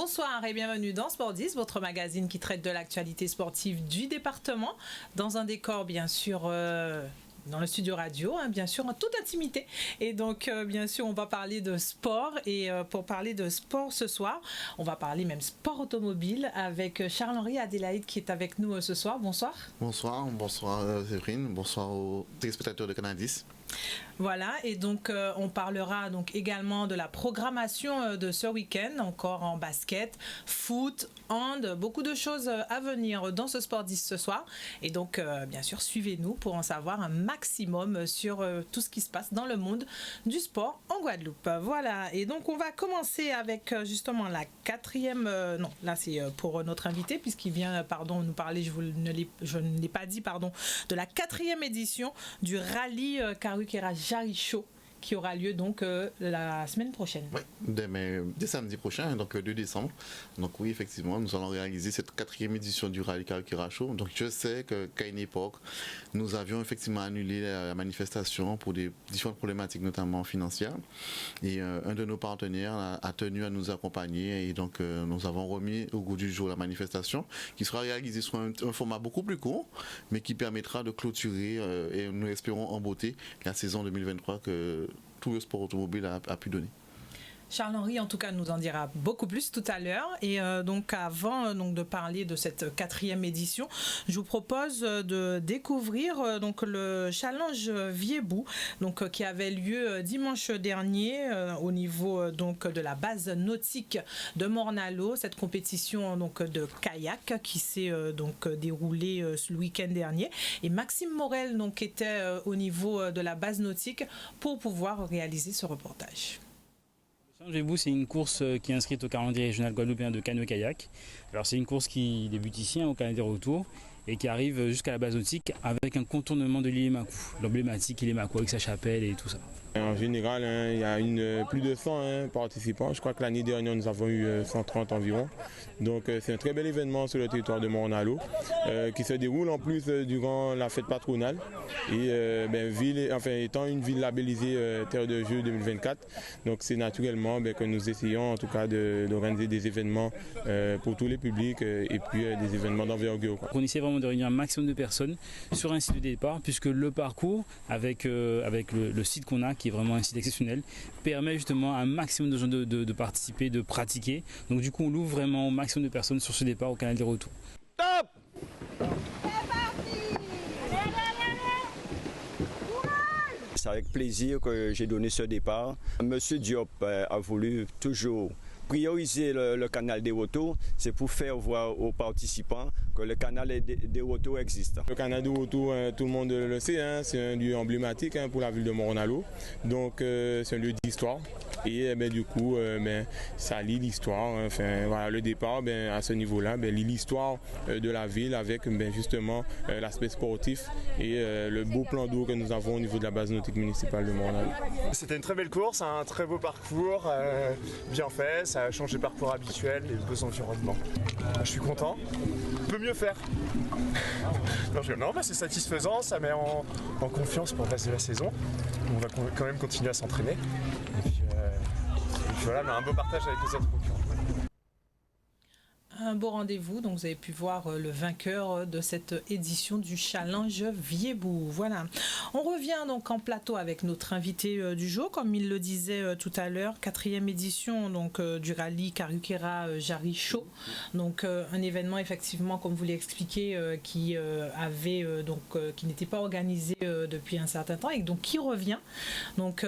Bonsoir et bienvenue dans Sport 10, votre magazine qui traite de l'actualité sportive du département, dans un décor bien sûr dans le studio radio, bien sûr en toute intimité. Et donc bien sûr on va parler de sport et pour parler de sport ce soir, on va parler même sport automobile avec Charles-Henri Adélaïde qui est avec nous ce soir. Bonsoir. Bonsoir Séverine, bonsoir aux téléspectateurs de Canal 10. Voilà, et donc on parlera donc également de la programmation de ce week-end, encore en basket, foot, hand, beaucoup de choses à venir dans ce Sport 10 ce soir. Et donc bien sûr, suivez-nous pour en savoir un maximum sur tout ce qui se passe dans le monde du sport en Guadeloupe. Voilà, et donc on va commencer avec justement la quatrième, non, là c'est pour notre invité puisqu'il vient, nous parler, je ne l'ai pas dit, de la quatrième édition du rallye Karukera Jaricho qui aura lieu donc la semaine prochaine. Oui, dès samedi prochain, donc le 2 décembre. Donc oui, effectivement, nous allons réaliser cette quatrième édition du rallye Karukera Show. Donc je sais qu'à une époque, nous avions effectivement annulé la manifestation pour des différentes problématiques, notamment financières. Et un de nos partenaires a tenu à nous accompagner et donc nous avons remis au goût du jour la manifestation qui sera réalisée sur un format beaucoup plus court, mais qui permettra de clôturer et nous espérons en beauté la saison 2023 que tout le sport automobile a pu donner. Charles-Henri, en tout cas, nous en dira beaucoup plus tout à l'heure. Et donc, avant de parler de cette quatrième édition, je vous propose de découvrir donc le challenge Viebou, donc qui avait lieu dimanche dernier au niveau donc de la base nautique de Morne-à-l'Eau. Cette compétition donc de kayak qui s'est donc déroulée le week-end dernier. Et Maxime Morel donc était au niveau de la base nautique pour pouvoir réaliser ce reportage. Viebou, c'est une course qui est inscrite au calendrier régional guadeloupéen de canoë-kayak. Alors c'est une course qui débute ici au canal des retours et qui arrive jusqu'à la base nautique avec un contournement de l'île Emacou, l'emblématique île Emacou avec sa chapelle et tout ça. En général, il y a plus de 100 participants. Je crois que l'année dernière, nous avons eu 130 environ. Donc c'est un très bel événement sur le territoire de Morne-à-l'Eau qui se déroule en plus durant la fête patronale. Et étant une ville labellisée Terre de Jeux 2024, donc c'est naturellement que nous essayons en tout cas d'organiser des événements pour tous les publics et puis des événements d'envergure. On essaie vraiment de réunir un maximum de personnes sur un site de départ puisque le parcours avec le site qu'on a, qui est vraiment un site exceptionnel, permet justement à un maximum de gens de participer, de pratiquer. Donc du coup on l'ouvre vraiment au maximum de personnes sur ce départ au canal des retours. Top! C'est avec plaisir que j'ai donné ce départ. Monsieur Diop a voulu toujours prioriser le canal des retours, c'est pour faire voir aux participants que le canal des retours existe. Le canal des retours, tout le monde le sait, c'est un lieu emblématique pour la ville de Morne-à-l'Eau. Donc c'est un lieu d'histoire et du coup ça lie l'histoire. Le départ à ce niveau-là lie l'histoire de la ville avec justement l'aspect sportif et le beau plan d'eau que nous avons au niveau de la base nautique municipale de Morne-à-l'Eau. C'était une très belle course, un très beau parcours, bien fait, ça a changé le parcours habituel, les beaux environnements. Je suis content, on peut mieux faire. Non, c'est satisfaisant, ça met en confiance pour le reste de la saison. On va quand même continuer à s'entraîner. Et puis voilà, mais un beau partage avec les autres concurrents. Un beau rendez-vous, donc vous avez pu voir le vainqueur de cette édition du challenge Viebou. Voilà. On revient donc en plateau avec notre invité du jour, comme il le disait tout à l'heure, quatrième édition donc du rallye Karukera Jaricho. Donc un événement effectivement, comme vous l'expliquez, qui qui n'était pas organisé depuis un certain temps et donc qui revient. Donc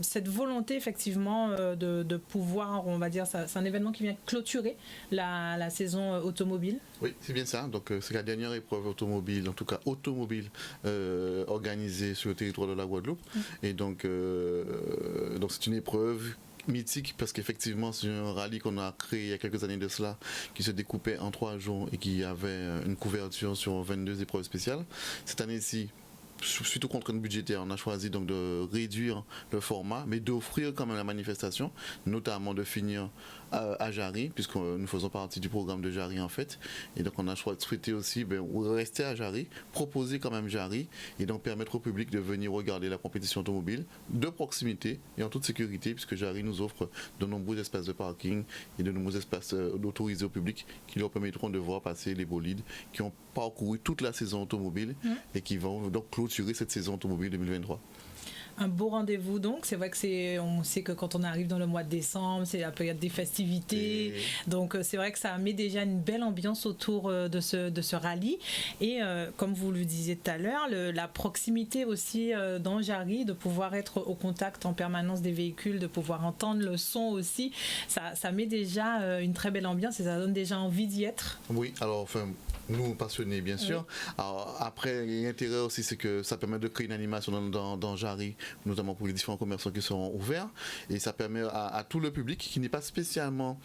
cette volonté effectivement de pouvoir, on va dire, c'est un événement qui vient clôturer la saison automobile. Oui, c'est bien ça. Donc c'est la dernière épreuve automobile, en tout cas automobile, organisée sur le territoire de la Guadeloupe. Et donc c'est une épreuve mythique parce qu'effectivement c'est un rallye qu'on a créé il y a quelques années de cela qui se découpait en 3 jours et qui avait une couverture sur 22 épreuves spéciales. Cette année-ci, suite aux contraintes budgétaires, on a choisi donc de réduire le format, mais d'offrir quand même la manifestation, notamment de finir à Jarry, puisque nous faisons partie du programme de Jarry en fait. Et donc on a souhaité aussi rester à Jarry, proposer quand même Jarry, et donc permettre au public de venir regarder la compétition automobile de proximité et en toute sécurité, puisque Jarry nous offre de nombreux espaces de parking et de nombreux espaces autorisés au public qui leur permettront de voir passer les bolides qui ont parcouru toute la saison automobile et qui vont donc clôturer cette saison automobile 2023. Un beau rendez-vous donc, c'est vrai que on sait que quand on arrive dans le mois de décembre, c'est la période des festivités, donc c'est vrai que ça met déjà une belle ambiance autour de ce rallye et comme vous le disiez tout à l'heure, la proximité aussi dans Jarry, de pouvoir être au contact en permanence des véhicules, de pouvoir entendre le son aussi, ça met déjà une très belle ambiance et ça donne déjà envie d'y être. Oui, alors enfin... Nous, passionnés, bien sûr. Oui. Alors, après, l'intérêt aussi, c'est que ça permet de créer une animation dans Jarry, notamment pour les différents commerçants qui seront ouverts. Et ça permet à tout le public qui n'est pas spécialement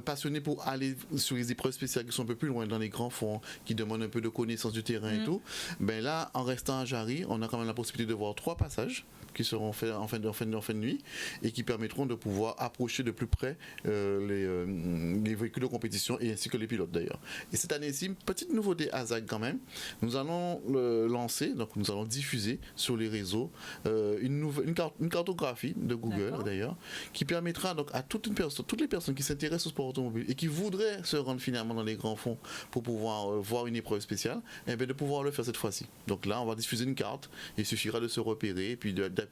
passionné pour aller sur les épreuves spéciales qui sont un peu plus loin dans les grands fonds, qui demandent un peu de connaissance du terrain et tout. Ben là, en restant à Jarry, on a quand même la possibilité de voir 3 passages qui seront faits en fin de nuit et qui permettront de pouvoir approcher de plus près les véhicules de compétition et ainsi que les pilotes d'ailleurs. Et cette année-ci, petite nouveauté à ZAC quand même, nous allons lancer, donc nous allons diffuser sur les réseaux une cartographie de Google d'ailleurs, qui permettra donc à toutes les personnes qui s'intéressent au sport automobile et qui voudraient se rendre finalement dans les grands fonds pour pouvoir voir une épreuve spéciale, et bien de pouvoir le faire cette fois-ci. Donc là, on va diffuser une carte, il suffira de se repérer et puis d'appuyer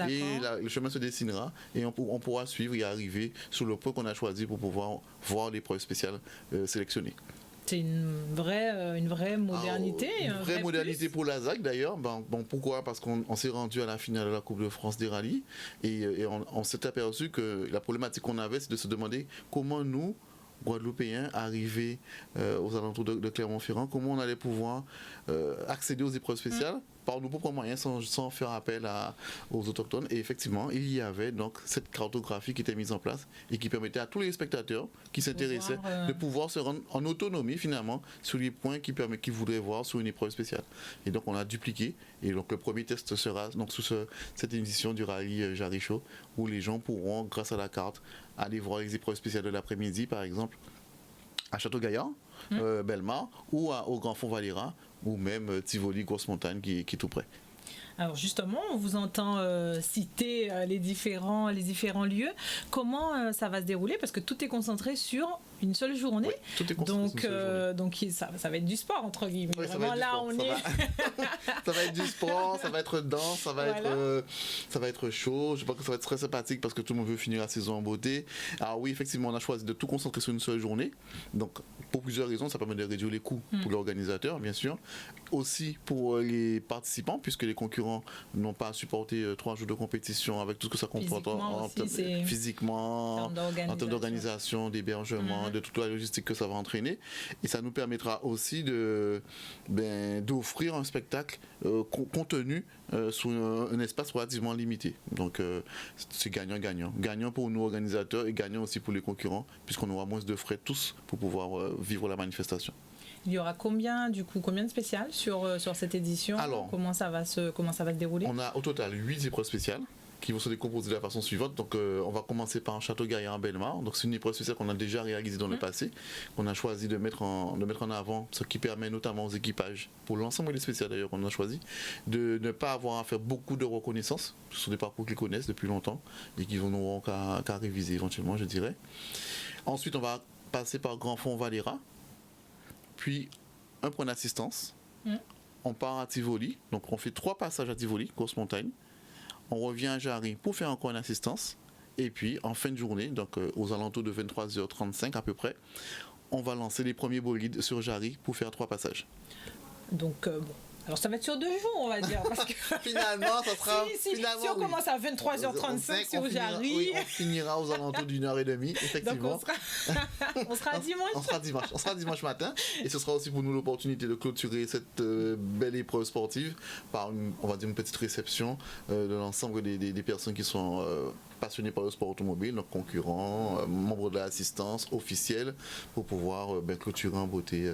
et le chemin se dessinera et on pourra suivre et arriver sur le point qu'on a choisi pour pouvoir voir l'épreuve spéciale sélectionnée. C'est une vraie modernité. Une vraie modernité pour la ZAC d'ailleurs. Bon, pourquoi ? Parce qu'on s'est rendu à la finale de la Coupe de France des rallyes et on s'est aperçu que la problématique qu'on avait, c'est de se demander comment nous, Guadeloupéens, arrivés aux alentours de Clermont-Ferrand, comment on allait pouvoir accéder aux épreuves spéciales par nos propres moyens sans faire appel aux autochtones. Et effectivement, il y avait donc cette cartographie qui était mise en place et qui permettait à tous les spectateurs qui s'intéressaient de pouvoir se rendre en autonomie finalement sur les points qu'ils voudraient voir sur une épreuve spéciale. Et donc on a dupliqué et donc le premier test sera donc sous cette édition du rallye Jarry Show où les gens pourront, grâce à la carte, aller voir les épreuves spéciales de l'après-midi par exemple à Château-Gaillard, Bellemare ou au Grand Fond Valera ou même Tivoli, Grosse-Montagne qui est tout près. Alors justement, on vous entend citer les différents lieux. Comment ça va se dérouler ? Parce que tout est concentré sur une seule journée. Oui, tout est concentré sur une seule journée. Donc ça va être du sport, entre guillemets. Oui, vraiment là, on est... ça va être du sport, ça va être dense, ça va être chaud. Je pense que ça va être très sympathique parce que tout le monde veut finir la saison en beauté. Alors oui, effectivement, on a choisi de tout concentrer sur une seule journée. Donc, pour plusieurs raisons, ça permet de réduire les coûts pour l'organisateur, bien sûr. Aussi pour les participants, puisque les concurrents n'ont pas à supporter 3 jours de compétition avec tout ce que ça comporte physiquement, en termes d'organisation, d'hébergement, de toute la logistique que ça va entraîner. Et ça nous permettra aussi d'offrir un spectacle contenu sur un espace relativement limité. Donc c'est gagnant-gagnant. Gagnant pour nous organisateurs et gagnant aussi pour les concurrents, puisqu'on aura moins de frais tous pour pouvoir vivre la manifestation. Il y aura combien de spéciales sur cette édition ? Alors, comment ça va se dérouler ? On a au total 8 épreuves spéciales qui vont se décomposer de la façon suivante. Donc on va commencer par un Château-Gaillard en Bellemare. Donc c'est une épreuve spéciale qu'on a déjà réalisée dans le passé, qu'on a choisi de mettre en avant, ce qui permet notamment aux équipages, pour l'ensemble des spéciales d'ailleurs qu'on a choisi, de ne pas avoir à faire beaucoup de reconnaissance. Ce sont des parcours qu'ils connaissent depuis longtemps et qu'ils n'auront qu'à réviser éventuellement, je dirais. Ensuite on va passer par Grand Fond Valera, puis un point d'assistance. On part à Tivoli, donc on fait 3 passages à Tivoli, Grosse-Montagne. On revient à Jarry pour faire encore une assistance. Et puis, en fin de journée, donc aux alentours de 23h35 à peu près, on va lancer les premiers bolides sur Jarry pour faire 3 passages. Donc, alors ça va être sur 2 jours, on va dire. Parce que finalement, ça sera... si on commence à 23h35 sur Jarry... Oui, on finira aux alentours d'1h30, effectivement. Donc on sera dimanche. On sera dimanche matin. Et ce sera aussi pour nous l'opportunité de clôturer cette belle épreuve sportive par, on va dire, une petite réception de l'ensemble des personnes qui sont... passionnés par le sport automobile, donc concurrents, membres de l'assistance, officiels, pour pouvoir clôturer en beauté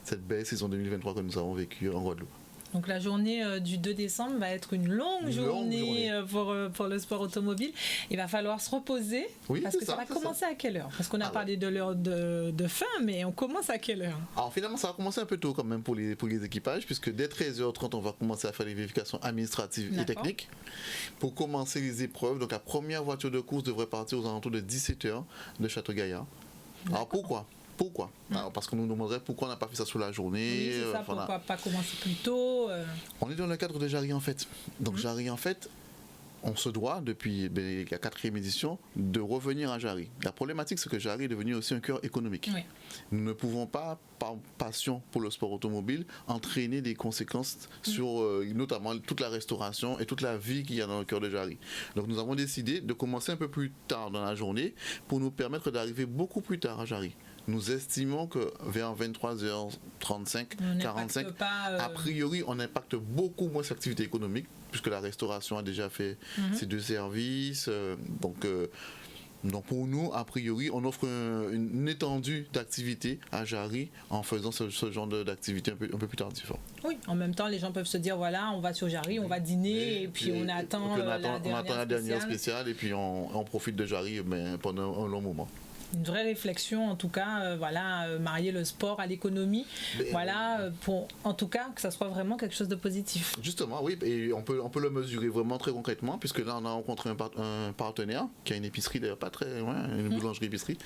cette belle saison 2023 que nous avons vécue en Guadeloupe. Donc la journée du 2 décembre va être une longue journée pour le sport automobile. Il va falloir se reposer, parce que ça va commencer à quelle heure? Parce qu'on a parlé de l'heure de fin, mais on commence à quelle heure? Alors finalement, ça va commencer un peu tôt quand même pour les équipages, puisque dès 13h30, on va commencer à faire les vérifications administratives et techniques. Pour commencer les épreuves, donc la première voiture de course devrait partir aux alentours de 17h de Château-Gaillard. Alors pourquoi? Alors, parce qu'on nous demanderait pourquoi on n'a pas fait ça sous la journée. Oui, c'est ça, pourquoi pas commencer plus tôt. On est dans le cadre de Jarry en fait. Donc Jarry en fait, on se doit depuis la 4e édition de revenir à Jarry. La problématique, c'est que Jarry est devenu aussi un cœur économique. Oui. Nous ne pouvons pas, par passion pour le sport automobile, entraîner des conséquences sur notamment toute la restauration et toute la vie qu'il y a dans le cœur de Jarry. Donc nous avons décidé de commencer un peu plus tard dans la journée pour nous permettre d'arriver beaucoup plus tard à Jarry. Nous estimons que vers 23h35, 45, a priori, on impacte beaucoup moins l'activité économique, puisque la restauration a déjà fait ses 2 services. Donc pour nous, a priori, on offre une étendue d'activité à Jarry en faisant ce genre d'activité un peu plus tardif. Oui, en même temps, les gens peuvent se dire, voilà, on va sur Jarry, on va dîner, et puis on attend la dernière spéciale, et puis on profite de Jarry pendant un long moment. Une vraie réflexion, en tout cas, marier le sport à l'économie, pour en tout cas que ça soit vraiment quelque chose de positif. Justement, oui, et on peut le mesurer vraiment très concrètement, puisque là on a rencontré un partenaire qui a une épicerie d'ailleurs pas très loin, une boulangerie-épicerie,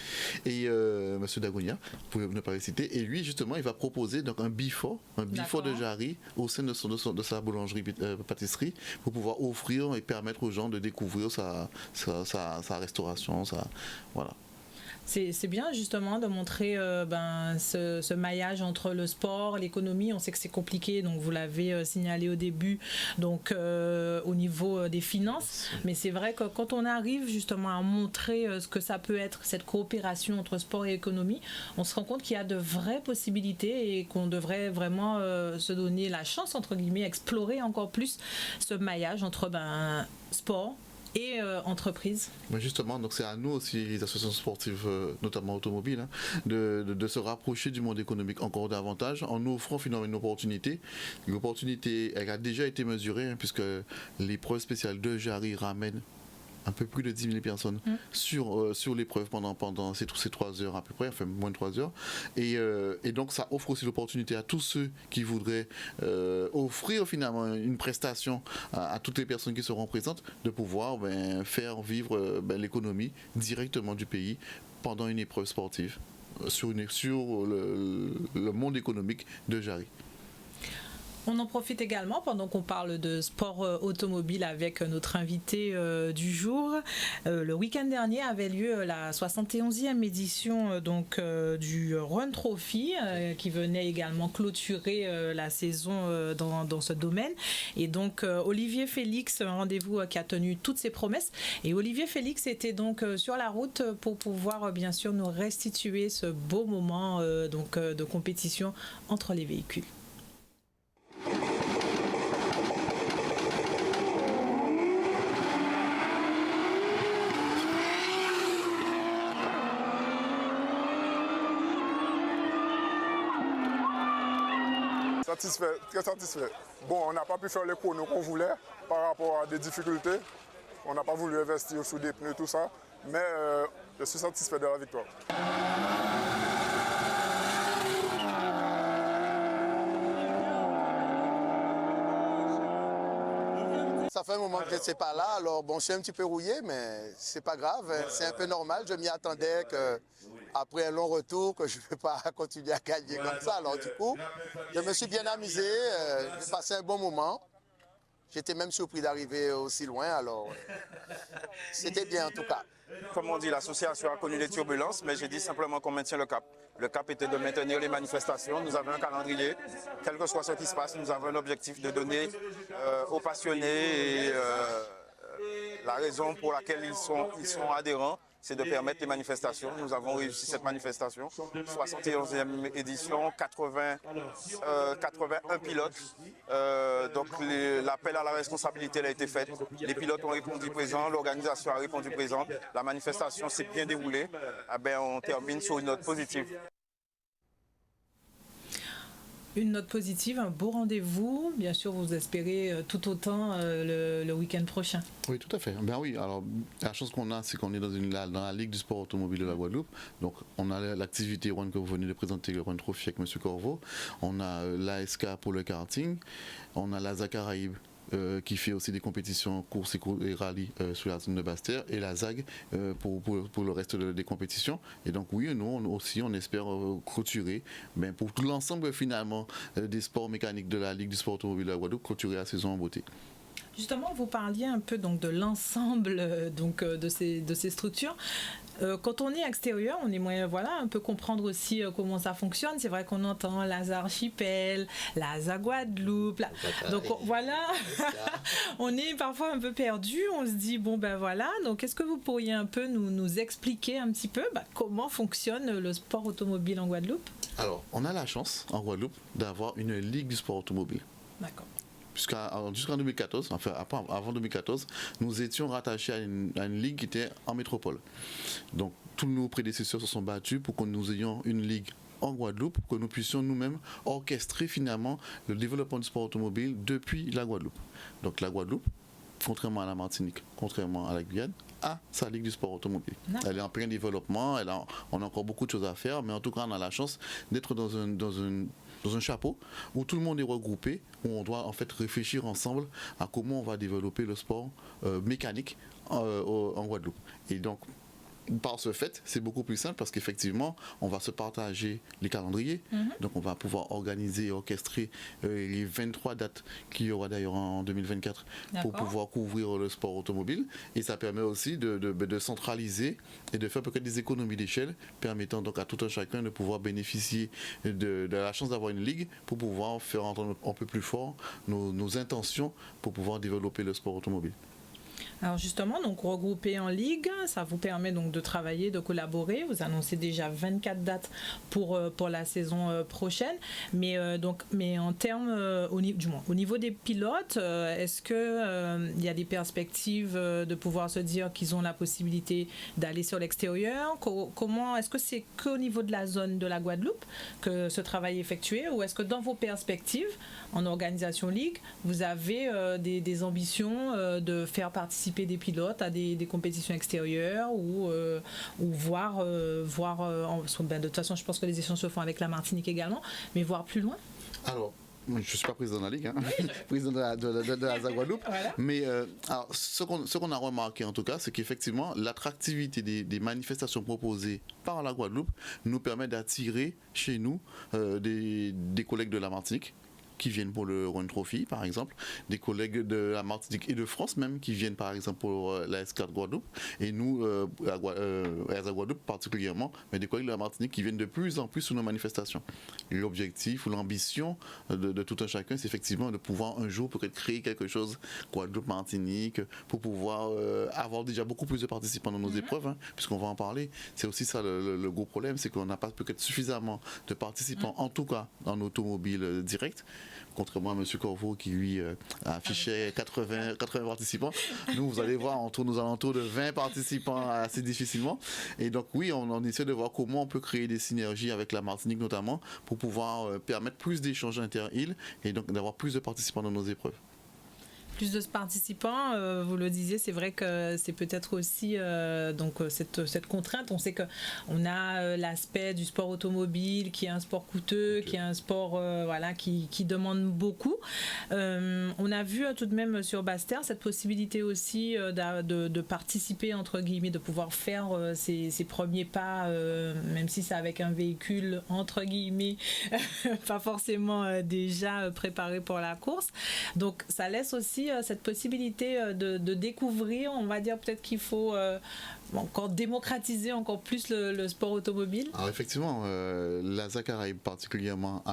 et Monsieur Dagonia, vous pouvez ne pas le citer, et lui justement il va proposer donc un bifort de Jarry au sein de sa boulangerie-pâtisserie pour pouvoir offrir et permettre aux gens de découvrir sa restauration, voilà. C'est bien justement de montrer ce maillage entre le sport, l'économie. On sait que c'est compliqué, donc vous l'avez signalé au début, donc au niveau des finances. Mais c'est vrai que quand on arrive justement à montrer ce que ça peut être, cette coopération entre sport et économie, on se rend compte qu'il y a de vraies possibilités et qu'on devrait vraiment se donner la chance, entre guillemets, explorer encore plus ce maillage entre sport et entreprise. Mais justement, donc c'est à nous aussi, les associations sportives, notamment automobiles, de se rapprocher du monde économique encore davantage en offrant finalement une opportunité. L'opportunité, elle a déjà été mesurée, puisque l'épreuve spéciale de Jarry ramène un peu plus de 10 000 personnes sur l'épreuve pendant ces 3 heures à peu près, enfin moins de 3 heures. Et donc ça offre aussi l'opportunité à tous ceux qui voudraient offrir finalement une prestation à toutes les personnes qui seront présentes de pouvoir faire vivre l'économie directement du pays pendant une épreuve sportive sur le monde économique de Jarry. On en profite également pendant qu'on parle de sport automobile avec notre invité du jour. Le week-end dernier avait lieu la 71e édition du Run Trophy qui venait également clôturer la saison dans ce domaine. Et donc Olivier Félix, un rendez-vous qui a tenu toutes ses promesses. Et Olivier Félix était donc sur la route pour pouvoir bien sûr nous restituer ce beau moment de compétition entre les véhicules. Satisfait, très satisfait. Bon, on n'a pas pu faire les chronos qu'on voulait par rapport à des difficultés. On n'a pas voulu investir sous des pneus, tout ça. Mais je suis satisfait de la victoire. Ça fait un moment que je ne sais pas là, alors bon, je suis un petit peu rouillé, mais c'est pas grave, c'est un peu normal. Je m'y attendais qu'après un long retour, que je ne vais pas continuer à gagner comme ça. Alors du coup, je me suis bien amusé, j'ai passé un bon moment. J'étais même surpris d'arriver aussi loin, alors c'était bien en tout cas. Comme on dit, l'association a connu des turbulences, mais j'ai dit simplement qu'on maintient le cap. Le cap était de maintenir les manifestations. Nous avons un calendrier. Quel que soit ce qui se passe, nous avons un objectif de donner aux passionnés et la raison pour laquelle ils sont adhérents, c'est de permettre les manifestations. Nous avons réussi cette manifestation. 71e édition, 81 pilotes. Donc l'appel à la responsabilité a été fait. Les pilotes ont répondu présent, l'organisation a répondu présent. La manifestation s'est bien déroulée. On termine sur une note positive. Une note positive, un beau rendez-vous. Bien sûr, vous espérez tout autant le week-end prochain. Oui, tout à fait. Ben oui, alors la chance qu'on a, c'est qu'on est dans la Ligue du sport automobile de la Guadeloupe. Donc, on a l'activité Run que vous venez de présenter, le Run Trophy avec M. Corvo. On a l'ASK pour le karting. On a l'ASA Caraïbes qui fait aussi des compétitions courses et rallyes sur la zone de Basse-Terre, et la ZAG pour le reste des compétitions. Et donc oui, nous aussi on espère clôturer, mais pour tout l'ensemble finalement des sports mécaniques de la Ligue du sport automobile de la Guadeloupe, clôturer la saison en beauté. Justement, vous parliez un peu donc de l'ensemble de ces structures. Quand on est extérieur, on aimerait un peu comprendre aussi comment ça fonctionne. C'est vrai qu'on entend l'ASA Archipel, l'ASA Guadeloupe. Donc voilà, on est parfois un peu perdu. On se dit donc est-ce que vous pourriez un peu nous expliquer un petit peu comment fonctionne le sport automobile en Guadeloupe? Alors, on a la chance en Guadeloupe d'avoir une Ligue du sport automobile. D'accord. Jusqu'en 2014, enfin avant 2014, nous étions rattachés à une ligue qui était en métropole. Donc tous nos prédécesseurs se sont battus pour que nous ayons une ligue en Guadeloupe, pour que nous puissions nous-mêmes orchestrer finalement le développement du sport automobile depuis la Guadeloupe. Donc la Guadeloupe, contrairement à la Martinique, contrairement à la Guyane, a sa ligue du sport automobile. Elle est en plein développement, on a encore beaucoup de choses à faire, mais en tout cas on a la chance d'être dans un chapeau où tout le monde est regroupé, où on doit en fait réfléchir ensemble à comment on va développer le sport mécanique en Guadeloupe. Et donc, par ce fait, c'est beaucoup plus simple parce qu'effectivement, on va se partager les calendriers. Donc, on va pouvoir organiser et orchestrer les 23 dates qu'il y aura d'ailleurs en 2024 pour pouvoir couvrir le sport automobile. Et ça permet aussi de centraliser et de faire peut-être des économies d'échelle, permettant donc à tout un chacun de pouvoir bénéficier de la chance d'avoir une ligue pour pouvoir faire entendre un peu plus fort nos intentions pour pouvoir développer le sport automobile. Alors justement, donc regroupé en ligue, ça vous permet donc de travailler, de collaborer. Vous annoncez déjà 24 dates pour la saison prochaine. Mais en termes, au niveau des pilotes, est-ce que il y a des perspectives de pouvoir se dire qu'ils ont la possibilité d'aller sur l'extérieur? Comment est-ce que c'est qu'au niveau de la zone de la Guadeloupe que ce travail est effectué, ou est-ce que dans vos perspectives en organisation ligue, vous avez des ambitions de faire participer des pilotes à des compétitions extérieures ou voir de toute façon je pense que les échanges se font avec la Martinique également, mais voir plus loin? Alors, je ne suis pas président de la Ligue, président de la Guadeloupe, voilà. Mais alors, ce qu'on a remarqué en tout cas, c'est qu'effectivement l'attractivité des manifestations proposées par la Guadeloupe nous permet d'attirer chez nous des collègues de la Martinique qui viennent pour le Run Trophy, par exemple, des collègues de la Martinique et de France même, qui viennent par exemple pour la S4 Guadeloupe, et nous, à Guadeloupe particulièrement, mais des collègues de la Martinique qui viennent de plus en plus sur nos manifestations. L'objectif ou l'ambition de tout un chacun, c'est effectivement de pouvoir un jour peut-être créer quelque chose, Guadeloupe-Martinique, pour pouvoir avoir déjà beaucoup plus de participants dans nos épreuves, puisqu'on va en parler. C'est aussi ça le gros problème, c'est qu'on n'a pas peut-être suffisamment de participants, en tout cas en automobile direct. Contrairement à M. Corvo qui lui affichait 80 participants. Nous, vous allez voir, on tourne aux alentours de 20 participants assez difficilement. Et donc oui, on essaie de voir comment on peut créer des synergies avec la Martinique notamment pour pouvoir permettre plus d'échanges inter-îles et donc d'avoir plus de participants dans nos épreuves. Plus de participants, vous le disiez, c'est vrai que c'est peut-être aussi cette contrainte. On sait qu'on a l'aspect du sport automobile qui est un sport coûteux, qui est un sport qui demande beaucoup. On a vu tout de même sur Basse-Terre cette possibilité aussi de participer, entre guillemets, de pouvoir faire ses premiers pas, même si c'est avec un véhicule, entre guillemets, pas forcément déjà préparé pour la course. Donc ça laisse aussi cette possibilité de découvrir, on va dire peut-être qu'il faut encore démocratiser encore plus le sport automobile. Alors effectivement, l'ASA Caraïbes particulièrement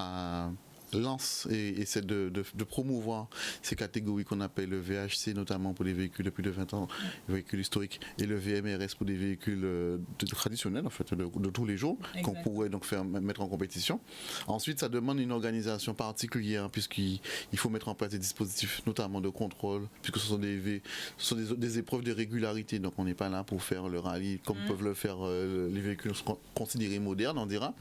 lance et essaie de promouvoir ces catégories qu'on appelle le VHC, notamment pour les véhicules de plus de 20 ans, les véhicules historiques, et le VMRS pour des véhicules traditionnels en fait, de tous les jours, qu'on pourrait donc mettre en compétition. Ensuite, ça demande une organisation particulière puisqu'il faut mettre en place des dispositifs, notamment de contrôle, puisque ce sont des épreuves de régularité, donc on n'est pas là pour faire le rallye comme peuvent le faire les véhicules considérés modernes, on dira.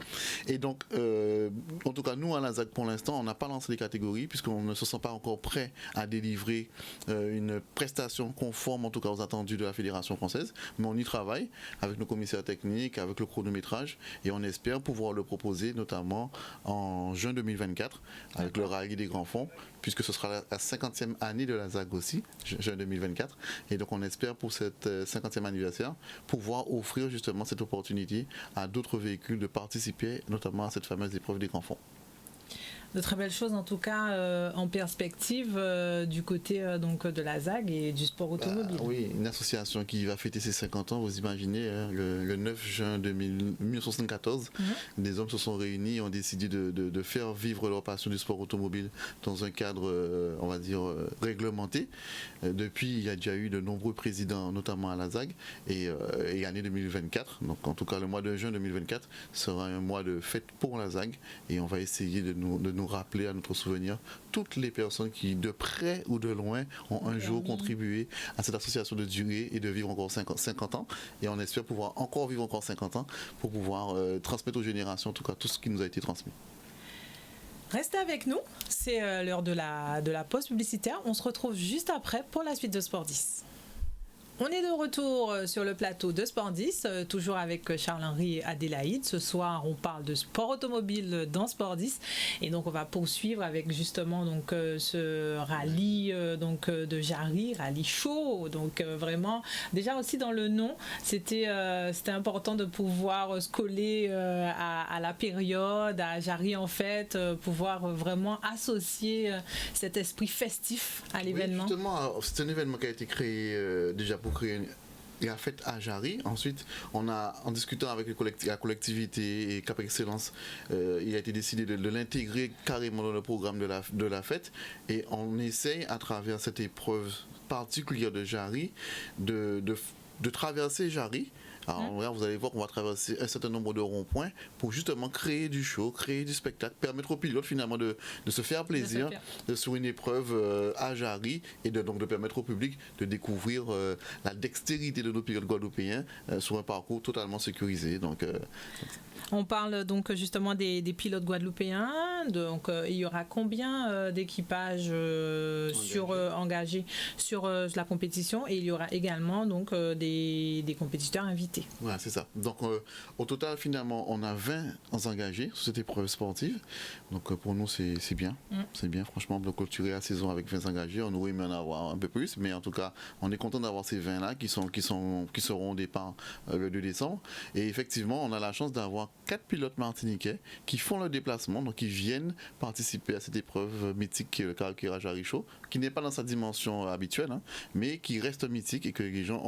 Et donc, en tout cas, nous à la ZAC, pour l'instant, l'instant, on n'a pas lancé les catégories puisqu'on ne se sent pas encore prêt à délivrer une prestation conforme en tout cas aux attendus de la Fédération française, mais on y travaille avec nos commissaires techniques, avec le chronométrage, et on espère pouvoir le proposer notamment en juin 2024 avec le rallye des grands fonds, puisque ce sera la 50e année de la ZAG aussi, juin 2024, et donc on espère pour cette 50e anniversaire pouvoir offrir justement cette opportunité à d'autres véhicules de participer notamment à cette fameuse épreuve des grands fonds. De très belles choses en tout cas en perspective du côté donc de la ZAG et du sport automobile. Oui, une association qui va fêter ses 50 ans, vous imaginez, hein, le 9 juin 1974, des hommes se sont réunis et ont décidé de faire vivre leur passion du sport automobile dans un cadre, on va dire, réglementé. Depuis, il y a déjà eu de nombreux présidents, notamment à la ZAG, et l'année 2024, donc en tout cas le mois de juin 2024, sera un mois de fête pour la ZAG, et on va essayer de nous rappeler à notre souvenir toutes les personnes qui, de près ou de loin, ont un jour contribué à cette association de durer et de vivre encore 50 ans. Et on espère pouvoir encore vivre encore 50 ans pour pouvoir transmettre aux générations, en tout cas, tout ce qui nous a été transmis. Restez avec nous, c'est l'heure de la pause publicitaire. On se retrouve juste après pour la suite de Sport 10. On est de retour sur le plateau de Sport 10, toujours avec Charles-Henri et Adélaïde. Ce soir, on parle de sport automobile dans Sport 10. Et donc, on va poursuivre avec justement donc, ce rallye donc, de Jarry, rallye chaud. Donc, vraiment, déjà aussi dans le nom, c'était important de pouvoir se coller à la période, à Jarry en fait, pouvoir vraiment associer cet esprit festif à l'événement. Oui, justement, c'est un événement qui a été créé déjà pour créer la fête à Jarry. Ensuite, en discutant avec la collectivité et Cap Excellence, il a été décidé de l'intégrer carrément dans le programme de la fête. Et on essaye, à travers cette épreuve particulière de Jarry, de traverser Jarry. Alors, vous allez voir qu'on va traverser un certain nombre de ronds-points pour justement créer du show, créer du spectacle, permettre aux pilotes finalement de se faire plaisir sur une épreuve à Jarry et donc de permettre au public de découvrir la dextérité de nos pilotes guadeloupéens sur un parcours totalement sécurisé. Donc, on parle donc justement des pilotes guadeloupéens. Donc il y aura combien d'équipages engagés sur la compétition, et il y aura également donc des compétiteurs invités. Voilà, c'est ça. Donc au total finalement on a 20 engagés sur cette épreuve sportive. Donc pour nous c'est bien. C'est bien franchement de clôturer la saison avec 20 engagés. On aurait aimé en avoir un peu plus, mais en tout cas on est content d'avoir ces 20 là qui seront au départ le 2 décembre. Et effectivement on a la chance d'avoir 4 pilotes martiniquais qui font le déplacement, donc qui viennent participer à cette épreuve mythique qui est le Caractère Jarry Show, qui n'est pas dans sa dimension habituelle, hein, mais qui reste mythique et que les gens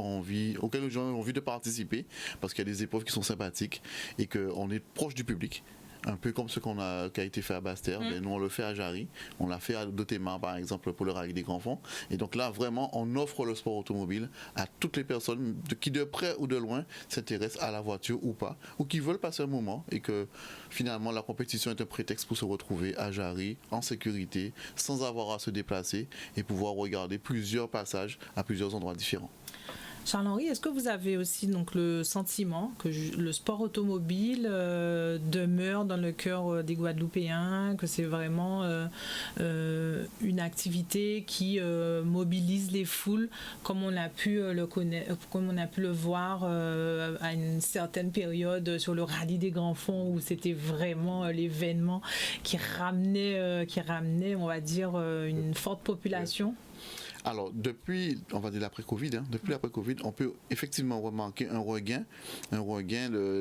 auxquels les gens ont envie de participer parce qu'il y a des épreuves qui sont sympathiques et qu'on est proche du public. Un peu comme ce qui a été fait à Basse-Terre, mais nous on le fait à Jarry, on l'a fait à Dotémar par exemple pour le rallye des grands fonds. Et donc là vraiment on offre le sport automobile à toutes les personnes qui de près ou de loin s'intéressent à la voiture ou pas, ou qui veulent passer un moment, et que finalement la compétition est un prétexte pour se retrouver à Jarry en sécurité, sans avoir à se déplacer et pouvoir regarder plusieurs passages à plusieurs endroits différents. Charles-Henri, est-ce que vous avez aussi donc le sentiment que le sport automobile demeure dans le cœur des Guadeloupéens, que c'est vraiment une activité qui mobilise les foules, comme on a pu le connaître, comme on a pu le voir à une certaine période sur le rallye des grands fonds, où c'était vraiment l'événement qui ramenait, on va dire, une forte population? Alors, depuis, on va dire l'après-Covid, on peut effectivement remarquer un regain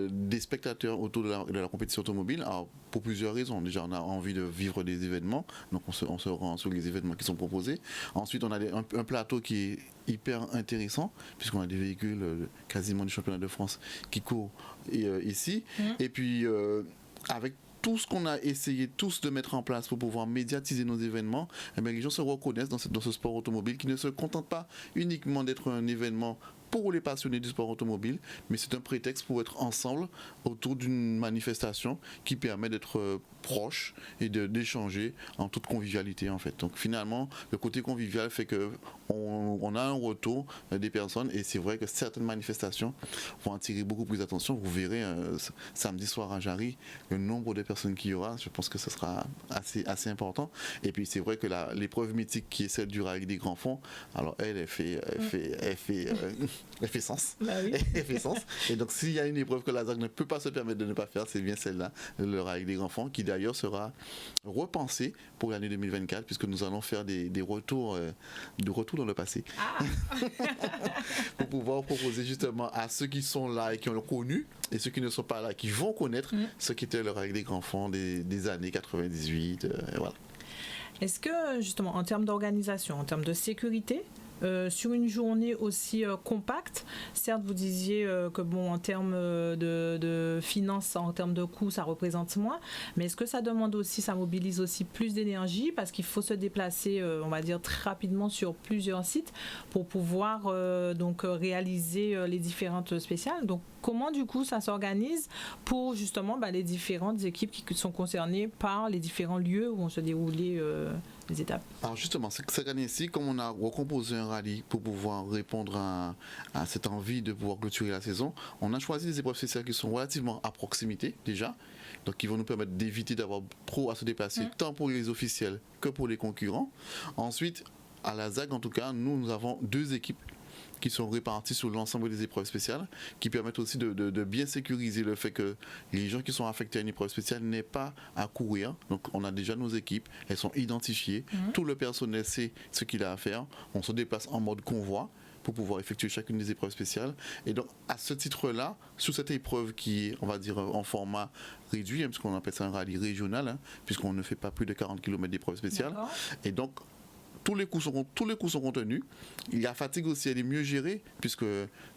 des spectateurs autour de la compétition automobile. Alors, pour plusieurs raisons. Déjà, on a envie de vivre des événements, donc on se rend sur les événements qui sont proposés. Ensuite, on a un plateau qui est hyper intéressant, puisqu'on a des véhicules quasiment du championnat de France qui courent ici. Et puis, avec tout ce qu'on a essayé tous de mettre en place pour pouvoir médiatiser nos événements, les gens se reconnaissent dans ce sport automobile qui ne se contente pas uniquement d'être un événement pour les passionnés du sport automobile, mais c'est un prétexte pour être ensemble autour d'une manifestation qui permet d'être proche et d'échanger en toute convivialité en fait. Donc finalement, le côté convivial fait que on a un retour des personnes et c'est vrai que certaines manifestations vont attirer beaucoup plus d'attention. Vous verrez samedi soir à Jarry, le nombre de personnes qu'il y aura, je pense que ce sera assez important. Et puis c'est vrai que l'épreuve mythique qui est celle du rallye des grands fonds, alors elle fait sens. Bah oui. Elle fait sens. Et donc s'il y a une épreuve que la ZAC ne peut pas se permettre de ne pas faire, c'est bien celle-là, le rallye des grands fonds, qui d'ailleurs sera repensé pour l'année 2024 puisque nous allons faire des retours dans le passé. Pour pouvoir proposer justement à ceux qui sont là et qui ont connu et ceux qui ne sont pas là, qui vont connaître ce qu'était le rallye des grands fonds des années 98. Voilà. Est-ce que justement en termes d'organisation, en termes de sécurité, sur une journée aussi compacte, certes vous disiez que bon en termes de finances, en termes de coûts ça représente moins, mais est-ce que ça demande aussi, ça mobilise aussi plus d'énergie parce qu'il faut se déplacer on va dire très rapidement sur plusieurs sites pour pouvoir donc réaliser les différentes spéciales. Donc comment du coup ça s'organise pour justement les différentes équipes qui sont concernées par les différents lieux où vont se dérouler les étapes? Alors justement, cette année-ci, comme on a recomposé un rallye pour pouvoir répondre à cette envie de pouvoir clôturer la saison, on a choisi des épreuves spéciales qui sont relativement à proximité déjà, donc qui vont nous permettre d'éviter d'avoir trop à se déplacer tant pour les officiels que pour les concurrents. Ensuite, à la ZAC en tout cas, nous avons 2 équipes qui sont répartis sur l'ensemble des épreuves spéciales, qui permettent aussi de bien sécuriser le fait que les gens qui sont affectés à une épreuve spéciale n'aient pas à courir. Donc on a déjà nos équipes, elles sont identifiées, tout le personnel sait ce qu'il a à faire, on se déplace en mode convoi pour pouvoir effectuer chacune des épreuves spéciales. Et donc à ce titre-là, sur cette épreuve qui est, on va dire, en format réduit, puisqu'on appelle ça un rallye régional, puisqu'on ne fait pas plus de 40 km d'épreuves spéciales, et donc tous les coûts sont contenus. La fatigue aussi, elle est mieux gérée, puisque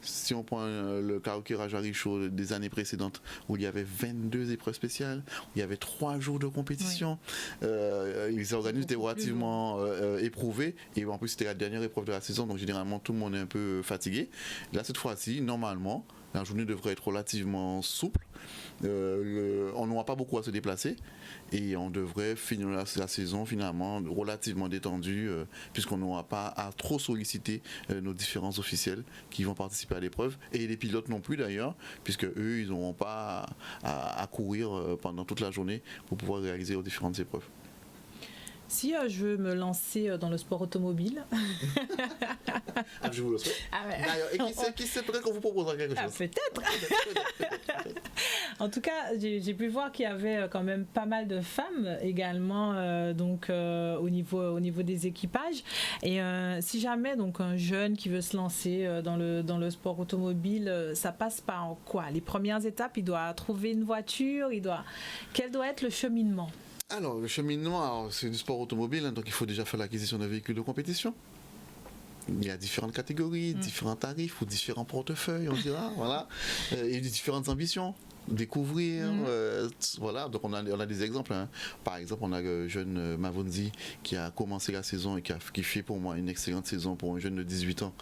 si on prend le Karaoke Jarry Show des années précédentes, où il y avait 22 épreuves spéciales, où il y avait 3 jours de compétition, les organismes étaient relativement éprouvés, et en plus c'était la dernière épreuve de la saison, donc généralement tout le monde est un peu fatigué. Là, cette fois-ci, normalement, la journée devrait être relativement souple. On n'aura pas beaucoup à se déplacer et on devrait finir la saison finalement relativement détendue puisqu'on n'aura pas à trop solliciter nos différents officiels qui vont participer à l'épreuve et les pilotes non plus d'ailleurs, puisque eux ils n'auront pas à courir pendant toute la journée pour pouvoir réaliser les différentes épreuves. Si je veux me lancer dans le sport automobile. Je vous le souhaite. D'ailleurs, et qui sait, peut-être qu'on vous proposera quelque chose. Peut-être. En tout cas, j'ai pu voir qu'il y avait quand même pas mal de femmes également au niveau des équipages. Et si jamais donc un jeune qui veut se lancer dans le sport automobile, ça passe par quoi? Les premières étapes, il doit trouver une voiture, quel doit être le cheminement? Alors, le cheminement, c'est du sport automobile, donc il faut déjà faire l'acquisition d'un véhicule de compétition. Il y a différentes catégories, différents tarifs ou différents portefeuilles, on dira, voilà. Et différentes ambitions. Découvrir, voilà, donc on a des exemples, Par exemple, on a le jeune Mavonzi qui a commencé la saison et qui fait pour moi une excellente saison pour un jeune de 18 ans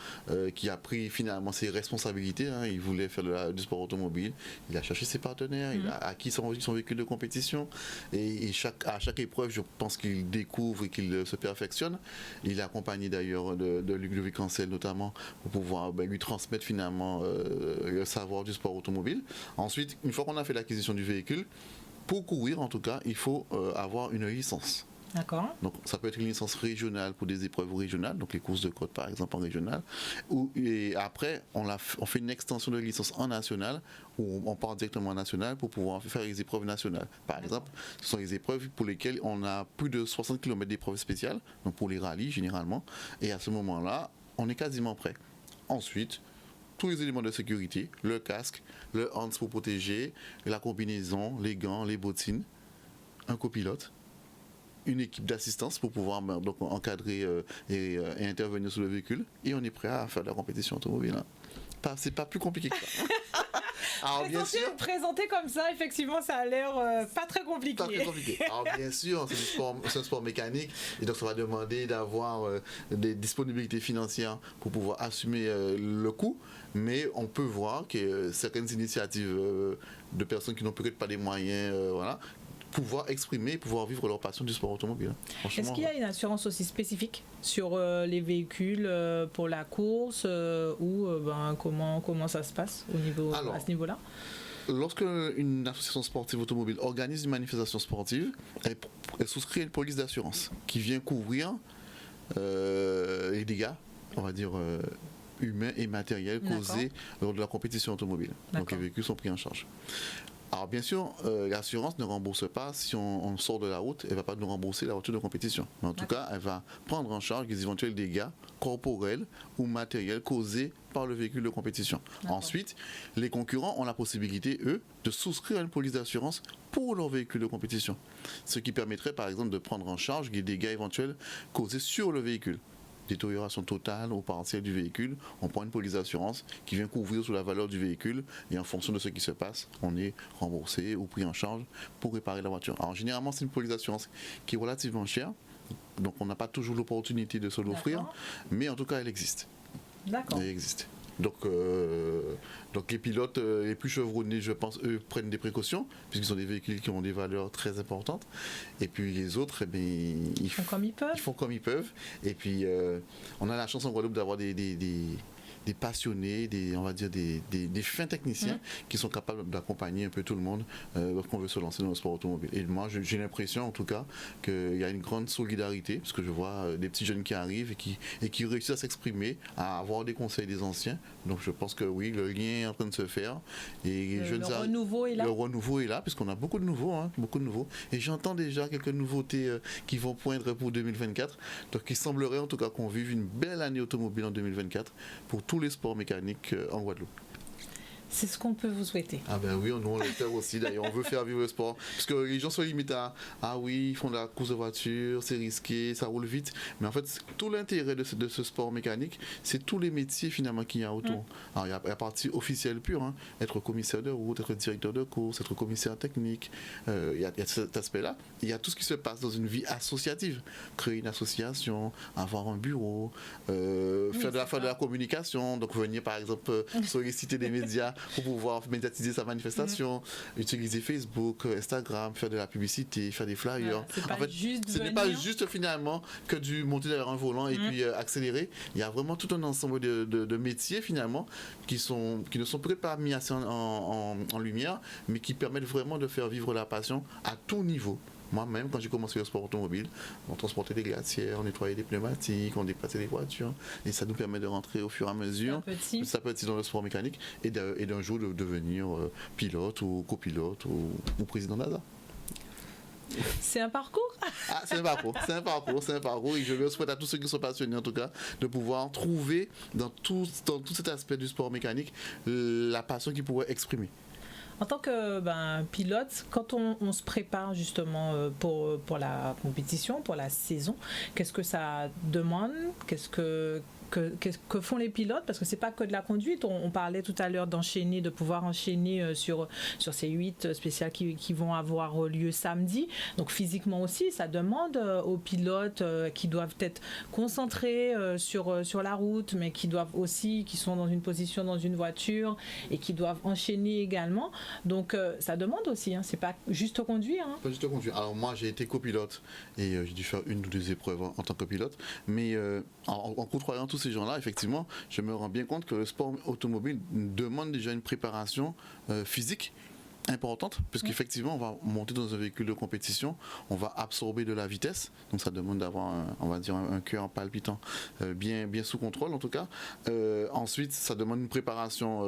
qui a pris finalement ses responsabilités, il voulait faire du sport automobile, il a cherché ses partenaires, il a acquis son véhicule de compétition et à chaque épreuve je pense qu'il découvre et qu'il se perfectionne. Il est accompagné d'ailleurs de Ludovic Ancel notamment pour pouvoir lui transmettre finalement le savoir du sport automobile. Ensuite, une fois qu'on a fait l'acquisition du véhicule, pour courir en tout cas, il faut avoir une licence. D'accord. Donc ça peut être une licence régionale pour des épreuves régionales, donc les courses de côte par exemple en régional. Et après, on fait une extension de licence en national, où on part directement en national pour pouvoir faire les épreuves nationales. Par exemple, ce sont les épreuves pour lesquelles on a plus de 60 km d'épreuves spéciales, donc pour les rallyes généralement. Et à ce moment-là, on est quasiment prêt. Ensuite, tous les éléments de sécurité, le casque, le hands pour protéger, la combinaison, les gants, les bottines, un copilote, une équipe d'assistance pour pouvoir donc encadrer et intervenir sur le véhicule, et on est prêt à faire de la compétition automobile. C'est pas plus compliqué que ça. Alors bien sûr, présenté comme ça, effectivement, ça a l'air pas très compliqué. Pas très compliqué. Alors bien sûr, c'est un sport mécanique et donc ça va demander d'avoir des disponibilités financières pour pouvoir assumer le coût. Mais on peut voir que certaines initiatives de personnes qui n'ont peut-être pas les moyens, voilà, pouvoir exprimer, pouvoir vivre leur passion du sport automobile. Est-ce qu'il y a une assurance aussi spécifique sur les véhicules pour la course ou comment ça se passe à ce niveau-là? Lorsque une association sportive automobile organise une manifestation sportive, elle souscrit une police d'assurance qui vient couvrir les dégâts, on va dire, humains et matériels causés lors de la compétition automobile. Donc les véhicules sont pris en charge. Alors bien sûr, l'assurance ne rembourse pas si on sort de la route, elle ne va pas nous rembourser la voiture de compétition. Mais en tout cas, elle va prendre en charge les éventuels dégâts corporels ou matériels causés par le véhicule de compétition. Ensuite, les concurrents ont la possibilité, eux, de souscrire à une police d'assurance pour leur véhicule de compétition. Ce qui permettrait par exemple de prendre en charge les dégâts éventuels causés sur le véhicule. Détérioration totale ou partielle du véhicule, on prend une police d'assurance qui vient couvrir sous la valeur du véhicule et en fonction de ce qui se passe, on est remboursé ou pris en charge pour réparer la voiture. Alors généralement c'est une police d'assurance qui est relativement chère, donc on n'a pas toujours l'opportunité de se l'offrir, mais en tout cas elle existe. D'accord. Elle existe. Donc les pilotes les plus chevronnés, je pense, eux, prennent des précautions, puisqu'ils ont des véhicules qui ont des valeurs très importantes. Et puis les autres, ils font comme ils peuvent. Ils font comme ils peuvent. Et puis on a la chance en Guadeloupe d'avoir des passionnés, on va dire des fins techniciens qui sont capables d'accompagner un peu tout le monde lorsqu'on veut se lancer dans le sport automobile. Et moi, j'ai l'impression en tout cas qu'il y a une grande solidarité, parce que je vois des petits jeunes qui arrivent et qui réussissent à s'exprimer, à avoir des conseils des anciens. Donc je pense que oui, le lien est en train de se faire. Et le renouveau est là. Le renouveau est là, puisqu'on a beaucoup de nouveaux, beaucoup de nouveaux. Et j'entends déjà quelques nouveautés qui vont poindre pour 2024. Donc il semblerait en tout cas qu'on vive une belle année automobile en 2024 pour tous les sports mécaniques en Guadeloupe. C'est ce qu'on peut vous souhaiter. Ah ben oui, nous on l'espère aussi. D'ailleurs, on veut faire vivre le sport. Parce que les gens se limitent à ah oui, ils font de la course de voiture, c'est risqué, ça roule vite. Mais en fait, tout l'intérêt de ce sport mécanique, c'est tous les métiers finalement qu'il y a autour. Alors il y a la partie officielle pure, être commissaire de route, être directeur de course, être commissaire technique. Il y a cet aspect-là. Il y a tout ce qui se passe dans une vie associative. Créer une association, avoir un bureau, faire de la communication. Donc venir par exemple solliciter des médias pour pouvoir médiatiser sa manifestation, utiliser Facebook, Instagram, faire de la publicité, faire des flyers. En fait, ce n'est pas juste finalement que du monter derrière un volant et puis accélérer. Il y a vraiment tout un ensemble de métiers finalement qui ne sont peut-être pas mis assez en lumière, mais qui permettent vraiment de faire vivre la passion à tout niveau. Moi-même, quand j'ai commencé le sport automobile, on transportait des glacières, on nettoyait des pneumatiques, on déplaçait des voitures. Et ça nous permet de rentrer au fur et à mesure, petit dans le sport mécanique, et d'un jour de devenir pilote ou copilote ou président d'ASA. C'est un parcours. C'est un parcours. Et je le souhaite à tous ceux qui sont passionnés, en tout cas, de pouvoir trouver dans tout cet aspect du sport mécanique la passion qu'ils pourraient exprimer. En tant que pilote, quand on se prépare justement pour la compétition, pour la saison, qu'est-ce que ça demande? Qu'est-ce que font les pilotes? Parce que c'est pas que de la conduite. On parlait tout à l'heure de pouvoir enchaîner sur ces 8 spéciales qui vont avoir lieu samedi. Donc physiquement aussi, ça demande aux pilotes qui doivent être concentrés sur la route, mais qui sont dans une position dans une voiture et qui doivent enchaîner également. Donc ça demande aussi, c'est pas juste conduire. Pas juste conduire. Alors moi j'ai été copilote et j'ai dû faire 1 ou 2 épreuves en tant que pilote, mais en côtoyant tous ces gens-là, effectivement, je me rends bien compte que le sport automobile demande déjà une préparation physique importante, puisqu'effectivement on va monter dans un véhicule de compétition, on va absorber de la vitesse, donc ça demande d'avoir un cœur palpitant bien sous contrôle en tout cas. Ensuite ça demande une préparation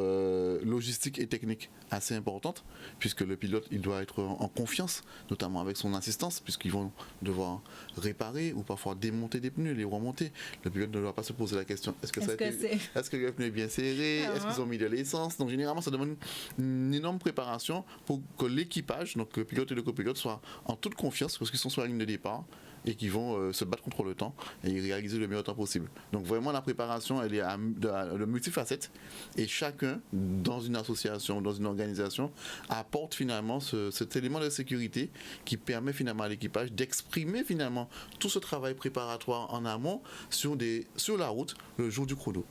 logistique et technique assez importante, puisque le pilote il doit être en confiance, notamment avec son assistance, puisqu'ils vont devoir réparer ou parfois démonter des pneus, les remonter. Le pilote ne doit pas se poser la question est-ce que le pneu est bien serré, est-ce qu'ils ont mis de l'essence. Donc généralement ça demande une énorme préparation pour que l'équipage, donc le pilote et le copilote, soient en toute confiance parce qu'ils sont sur la ligne de départ et qui vont se battre contre le temps et réaliser le meilleur temps possible. Donc vraiment la préparation, elle est de multifacettes et chacun dans une association, dans une organisation, apporte finalement cet élément de sécurité qui permet finalement à l'équipage d'exprimer finalement tout ce travail préparatoire en amont sur la route le jour du chrono.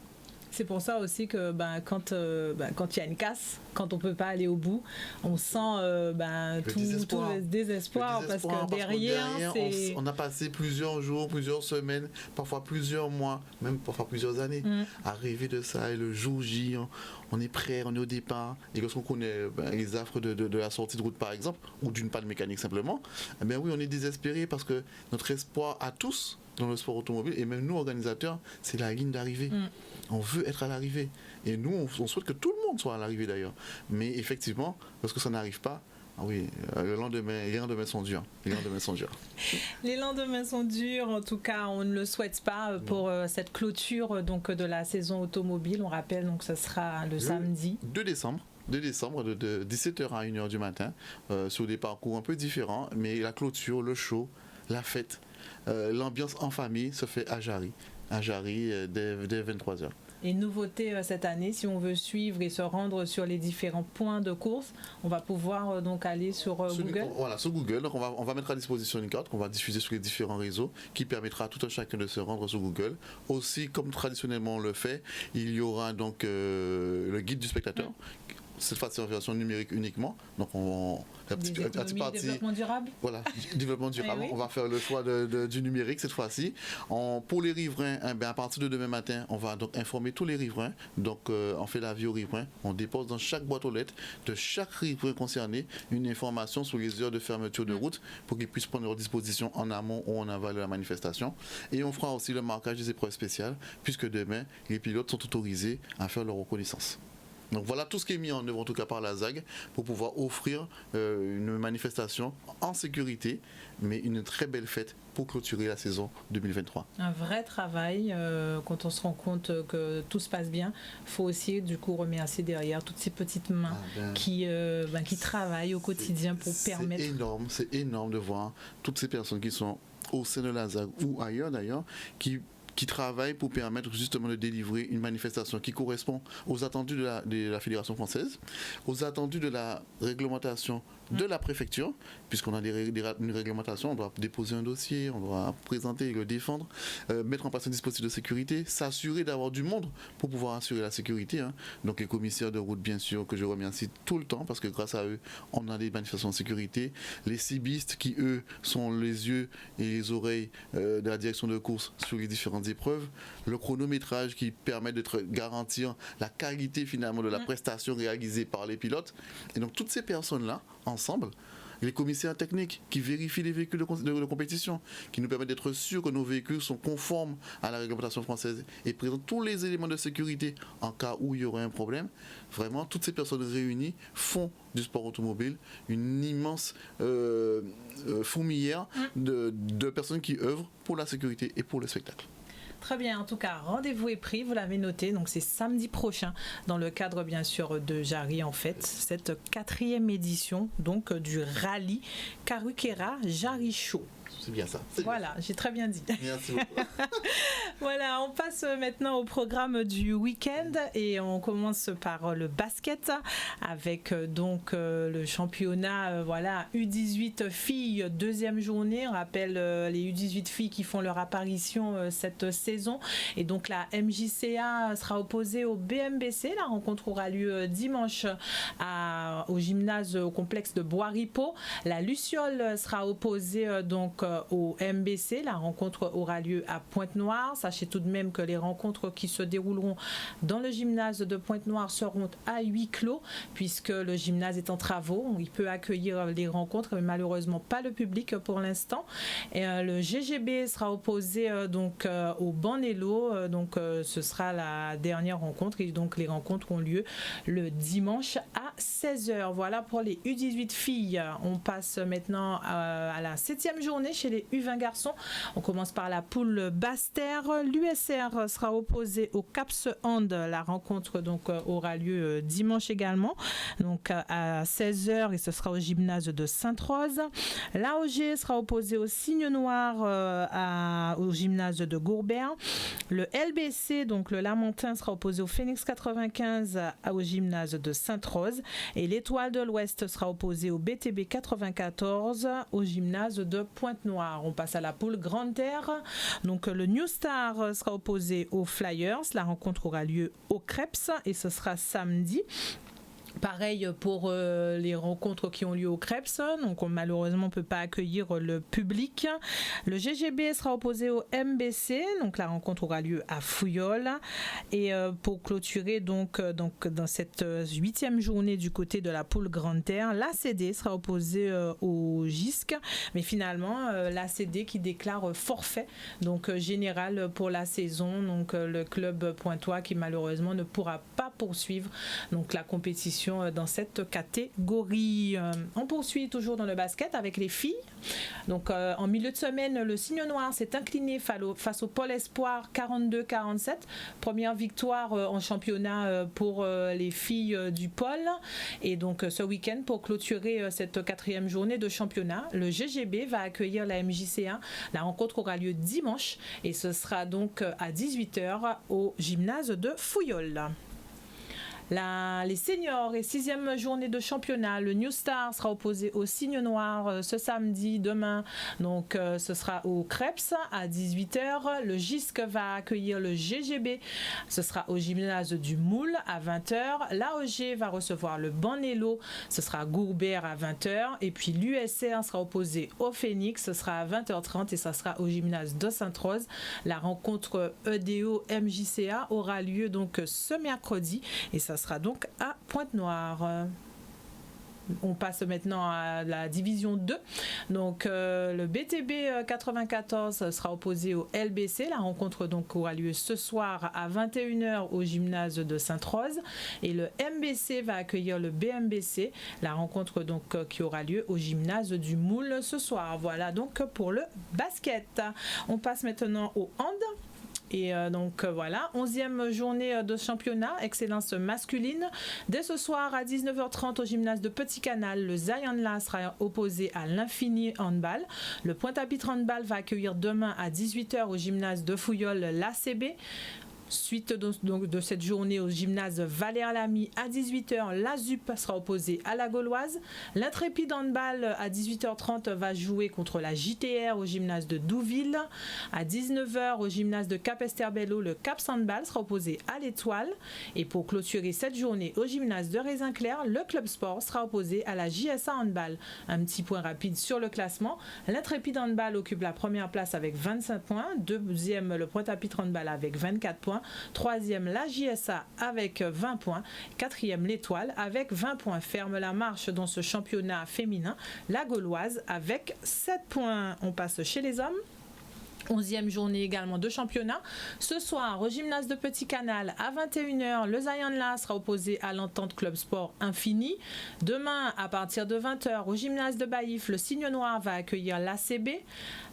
C'est pour ça aussi que quand il y a une casse, quand on ne peut pas aller au bout, on sent tout le désespoir parce que derrière on a passé plusieurs jours, plusieurs semaines, parfois plusieurs mois, même parfois plusieurs années à rêver de ça. Et le jour J, on est prêt, on est au départ. Et lorsqu'on connaît les affres de la sortie de route par exemple, ou d'une panne mécanique simplement, oui, on est désespéré parce que notre espoir à tous dans le sport automobile, et même nous organisateurs, c'est la ligne d'arrivée. On veut être à l'arrivée. Et nous, on souhaite que tout le monde soit à l'arrivée d'ailleurs. Mais effectivement, lorsque ça n'arrive pas, les lendemains sont durs. Les lendemains sont durs. En tout cas, on ne le souhaite pas pour cette clôture donc, de la saison automobile. On rappelle, donc, ce sera le samedi 2 décembre de 17h à 1h du matin, sur des parcours un peu différents. Mais la clôture, le show, la fête, l'ambiance en famille se fait à Jarry dès 23h. Et nouveauté cette année, si on veut suivre et se rendre sur les différents points de course, on va pouvoir donc aller sur Google. Sur Google. Donc on va mettre à disposition une carte qu'on va diffuser sur les différents réseaux qui permettra à tout un chacun de se rendre sur Google. Aussi, comme traditionnellement on le fait, il y aura donc le guide du spectateur. Cette fois-ci en version numérique uniquement. Donc développement durable. Voilà, développement durable. On va faire le choix du numérique cette fois-ci. Pour les riverains, à partir de demain matin, on va donc informer tous les riverains. Donc on fait l'avis aux riverains. On dépose dans chaque boîte aux lettres de chaque riverain concerné une information sur les heures de fermeture de route pour qu'ils puissent prendre leur disposition en amont ou en aval de la manifestation. Et on fera aussi le marquage des épreuves spéciales puisque demain, les pilotes sont autorisés à faire leur reconnaissance. Donc voilà tout ce qui est mis en œuvre en tout cas par la ZAG pour pouvoir offrir une manifestation en sécurité, mais une très belle fête pour clôturer la saison 2023. Un vrai travail, quand on se rend compte que tout se passe bien, il faut aussi du coup remercier derrière toutes ces petites mains qui travaillent au quotidien pour permettre... C'est énorme de voir toutes ces personnes qui sont au sein de la ZAG ou ailleurs d'ailleurs, qui travaillent pour permettre justement de délivrer une manifestation qui correspond aux attendus de la Fédération française, aux attendus de la réglementation de la préfecture, puisqu'on a une réglementation, on doit déposer un dossier, on doit présenter et le défendre, mettre en place un dispositif de sécurité, s'assurer d'avoir du monde pour pouvoir assurer la sécurité. Donc les commissaires de route, bien sûr, que je remercie tout le temps, parce que grâce à eux, on a des manifestations de sécurité. Les cibistes qui, eux, sont les yeux et les oreilles de la direction de course sur les différentes épreuves. Le chronométrage qui permet de garantir la qualité finalement de la prestation réalisée par les pilotes. Et donc toutes ces personnes-là, ensemble, les commissaires techniques qui vérifient les véhicules de compétition, qui nous permettent d'être sûrs que nos véhicules sont conformes à la réglementation française et présentent tous les éléments de sécurité en cas où il y aurait un problème. Vraiment, toutes ces personnes réunies font du sport automobile une immense fourmilière de personnes qui œuvrent pour la sécurité et pour le spectacle. Très bien, en tout cas, rendez-vous est pris, vous l'avez noté, donc c'est samedi prochain, dans le cadre bien sûr de Jarry en fait, cette 4e édition donc du rallye Carhuquera Jarry Show. C'est bien ça. Voilà, j'ai très bien dit. Merci beaucoup. Voilà, on passe maintenant au programme du week-end et on commence par le basket avec donc le championnat U18 filles, 2e journée. On rappelle les U18 filles qui font leur apparition cette saison. Et donc la MJCA sera opposée au BMBC. La rencontre aura lieu dimanche au gymnase au complexe de Bois-Ripaud. La Luciole sera opposée donc au MBC. La rencontre aura lieu à Pointe-Noire. Sachez tout de même que les rencontres qui se dérouleront dans le gymnase de Pointe-Noire seront à huis clos puisque le gymnase est en travaux. Il peut accueillir les rencontres mais malheureusement pas le public pour l'instant. Et le GGB sera opposé donc au Banello. Donc ce sera la dernière rencontre et donc les rencontres ont lieu le dimanche à 16h. Voilà pour les U18 filles. On passe maintenant à la 7e journée journée chez les U20 garçons. On commence par la poule Basse-Terre. L'USR sera opposé au CAPS Hand. La rencontre donc aura lieu dimanche également. Donc à 16h et ce sera au gymnase de Sainte-Rose. L'AOG sera opposé au Cygne Noir au gymnase de Gourbert. Le LBC, donc le Lamentin, sera opposé au Phoenix 95 au gymnase de Sainte-Rose. Et l'Étoile de l'Ouest sera opposé au BTB 94 au gymnase de Pointe-Noire. On passe à la poule Grande Terre. Donc le New Star sera opposé aux Flyers. La rencontre aura lieu au Krebs et ce sera samedi. Pareil pour les rencontres qui ont lieu au Krebs, donc on malheureusement peut pas accueillir le public. Le GGB sera opposé au MBC, donc la rencontre aura lieu à Fouillol. Et pour clôturer donc dans cette 8e journée du côté de la poule Grande Terre, l'ACD sera opposé au GISC, mais finalement l'ACD qui déclare forfait donc général pour la saison, donc le club pointois qui malheureusement ne pourra pas poursuivre donc la compétition dans cette catégorie. On poursuit toujours dans le basket avec les filles. Donc en milieu de semaine, le Cygne Noir s'est incliné face au Pôle Espoir 42-47. Première victoire en championnat pour les filles du Pôle. Et donc ce week-end, pour clôturer cette 4e journée de championnat, le GGB va accueillir la MJC1. La rencontre aura lieu dimanche et ce sera donc à 18h au gymnase de Fouillol. Les seniors et 6e journée de championnat, le New Star sera opposé au Cygne Noir ce samedi, demain. Donc ce sera au Krebs à 18h. Le GISC va accueillir le GGB. Ce sera au gymnase du Moule à 20h. L'AOG va recevoir le Banello. Ce sera à Gourbert à 20h. Et puis l'USR sera opposé au Phoenix. Ce sera à 20h30 et ça sera au gymnase de Sainte-Rose. La rencontre EDO-MJCA aura lieu donc ce mercredi et ça sera donc à Pointe-Noire. On passe maintenant à la division 2. Donc le BTB 94 sera opposé au LBC. La rencontre donc aura lieu ce soir à 21h au gymnase de Sainte-Rose. Et le MBC va accueillir le BMBC. La rencontre donc qui aura lieu au gymnase du Moule ce soir. Voilà donc pour le basket. On passe maintenant au hand. Et donc voilà, 11e journée de championnat, excellence masculine. Dès ce soir à 19h30 au gymnase de Petit Canal, le Zion-La sera opposé à l'Infini Handball. Le Pointe-à-Pitre Handball va accueillir demain à 18h au gymnase de Fouillol l'ACB. Suite donc de cette journée au gymnase Valère Lamy à 18h, la ZUP sera opposée à la Gauloise. L'Intrépide Handball à 18h30 va jouer contre la JTR au gymnase de Douville. À 19h au gymnase de Cap-Esterbello, le Cap Handball sera opposé à l'Étoile. Et pour clôturer cette journée au gymnase de Raisin-Clair, le Club Sport sera opposé à la JSA Handball. Un petit point rapide sur le classement. L'Intrépide Handball occupe la première place avec 25 points. Deuxième, le Pointe-à-Pitre Handball avec 24 points. Troisième, la JSA avec 20 points. Quatrième, l'Étoile avec 20 points. Ferme la marche dans ce championnat féminin, la Gauloise avec 7 points. On passe chez les hommes. 11e journée également de championnat. Ce soir, au gymnase de Petit Canal, à 21h, le Zion-La sera opposé à l'Entente Club Sport Infini. Demain, à partir de 20h, au gymnase de Baïf, le Cygne Noir va accueillir l'ACB.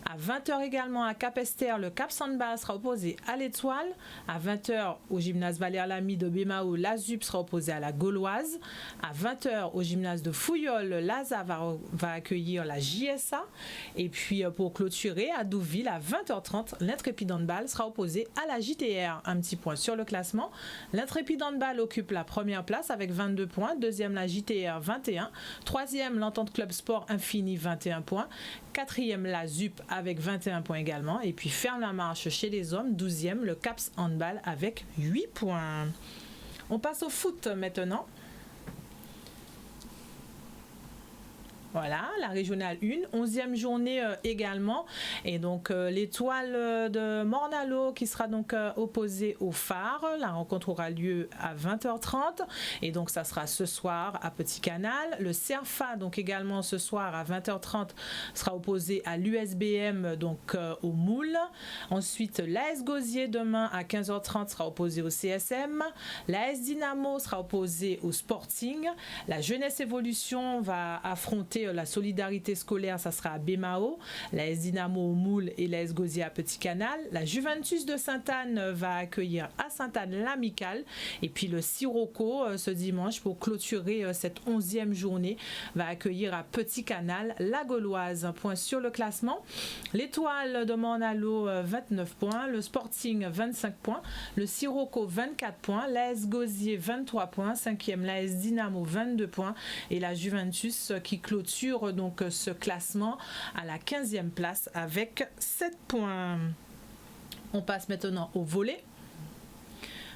À 20h également, à Cap-Esther, le Cap Handball sera opposé à l'Étoile. À 20h, au gymnase Valère Lamy de Bémao, la ZUP sera opposée à la Gauloise. À 20h, au gymnase de Fouillol, l'ASA va accueillir la JSA. Et puis, pour clôturer, à Douville, à 20h30, l'Intrépide Handball sera opposé à la JTR. Un petit point sur le classement. L'Intrépide Handball occupe la première place avec 22 points. Deuxième, la JTR, 21. Troisième, l'Entente Club Sport Infini, 21 points. Quatrième, la ZUP avec 21 points également. Et puis ferme la marche chez les hommes. 12e, le CAPS Handball avec 8 points. On passe au foot maintenant. Voilà, la régionale 1, 11e journée également. Et donc l'Étoile de Morne-à-l'Eau qui sera donc opposée au Phare. La rencontre aura lieu à 20h30. Et donc ça sera ce soir à Petit Canal. Le CERFA, donc également ce soir à 20h30, sera opposé à l'USBM, donc au Moule. Ensuite, l'AS Gosier demain à 15h30 sera opposé au CSM. L'AS Dynamo sera opposé au Sporting. La Jeunesse Évolution va affronter la solidarité scolaire, ça sera à Bémao, la S Dynamo au Moule et la S Gosier à Petit Canal. La Juventus de Sainte-Anne va accueillir à Sainte-Anne l'Amicale. Et puis le Sirocco, ce dimanche, pour clôturer cette 11e journée, va accueillir à Petit Canal la Gauloise. Un point sur le classement. L'Étoile de Morne-à-l'Eau, 29 points. Le Sporting, 25 points. Le Sirocco, 24 points. L'AS Gosier, 23 points. 5e, l'AS Dynamo, 22 points. Et la Juventus qui clôture donc ce classement à la 15e place avec 7 points. On passe maintenant au volley.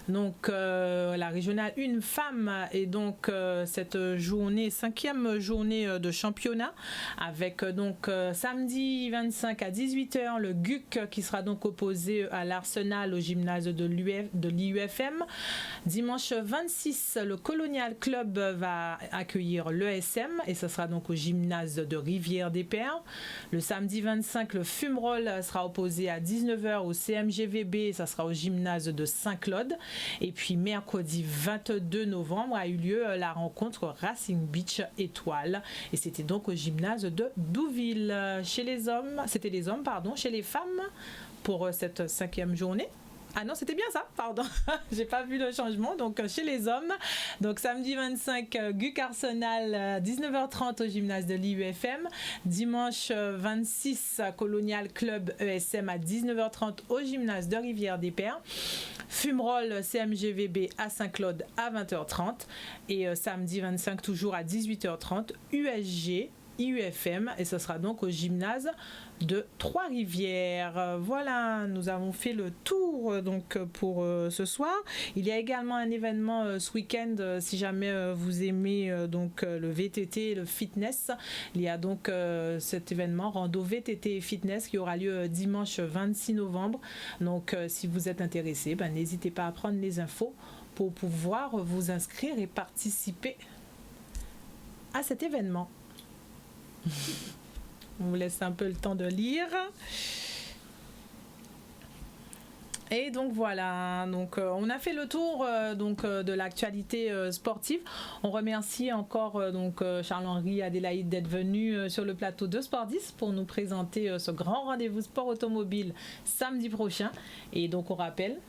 Donc la régionale 1 femmes et donc cette journée, 5e journée de championnat avec donc samedi 25 à 18h le GUC qui sera donc opposé à l'Arsenal au gymnase de l'IUFM. Dimanche 26, le Colonial Club va accueillir l'ESM et ce sera donc au gymnase de Rivière-des-Pères. Le samedi 25, le Fumerol sera opposé à 19h au CMGVB et ça sera au gymnase de Saint-Claude. Et puis mercredi 22 novembre a eu lieu la rencontre Racing Beach Étoile et c'était donc au gymnase de Douville. Chez les hommes, c'était les hommes, pardon, chez les femmes pour cette 5e journée. Ah non, c'était bien ça, pardon. J'ai pas vu le changement. Donc, chez les hommes, donc samedi 25, GUC Arsenal, 19h30 au gymnase de l'IUFM. Dimanche 26, Colonial Club ESM à 19h30 au gymnase de Rivière-des-Pères. Fumerol CMGVB à Saint-Claude à 20h30. Et samedi 25, toujours à 18h30, USG IUFM et ce sera donc au gymnase de Trois-Rivières. Voilà, nous avons fait le tour donc pour ce soir. Il y a également un événement ce week-end si jamais vous aimez donc le VTT et le fitness. Il y a donc cet événement rando VTT et fitness qui aura lieu dimanche 26 novembre. Donc si vous êtes intéressé, n'hésitez pas à prendre les infos pour pouvoir vous inscrire et participer à cet événement. On vous laisse un peu le temps de lire. Et donc voilà, donc on a fait le tour de l'actualité sportive. On remercie encore Charles-Henri Adélaïde d'être venu sur le plateau de Sport 10 pour nous présenter ce grand rendez-vous sport automobile samedi prochain. Et donc on rappelle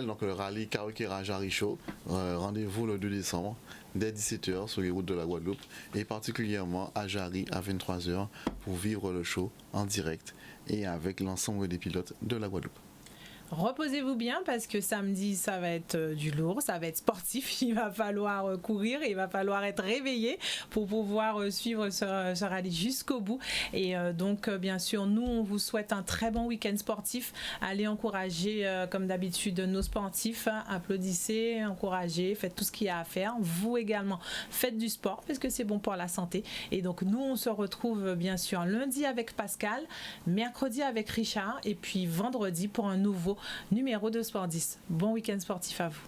donc le rallye Kaokera-Jaricho, rendez-vous le 2 décembre dès 17h sur les routes de la Guadeloupe et particulièrement à Jarry à 23h pour vivre le show en direct et avec l'ensemble des pilotes de la Guadeloupe. Reposez-vous bien parce que samedi, ça va être du lourd, ça va être sportif. Il va falloir courir, il va falloir être réveillé pour pouvoir suivre ce rallye jusqu'au bout. Et donc, bien sûr, nous, on vous souhaite un très bon week-end sportif. Allez encourager, comme d'habitude, nos sportifs. Applaudissez, encouragez, faites tout ce qu'il y a à faire. Vous également, faites du sport parce que c'est bon pour la santé. Et donc, nous, on se retrouve, bien sûr, lundi avec Pascal, mercredi avec Richard et puis vendredi pour un nouveau numéro de Sport 10. Bon week-end sportif à vous.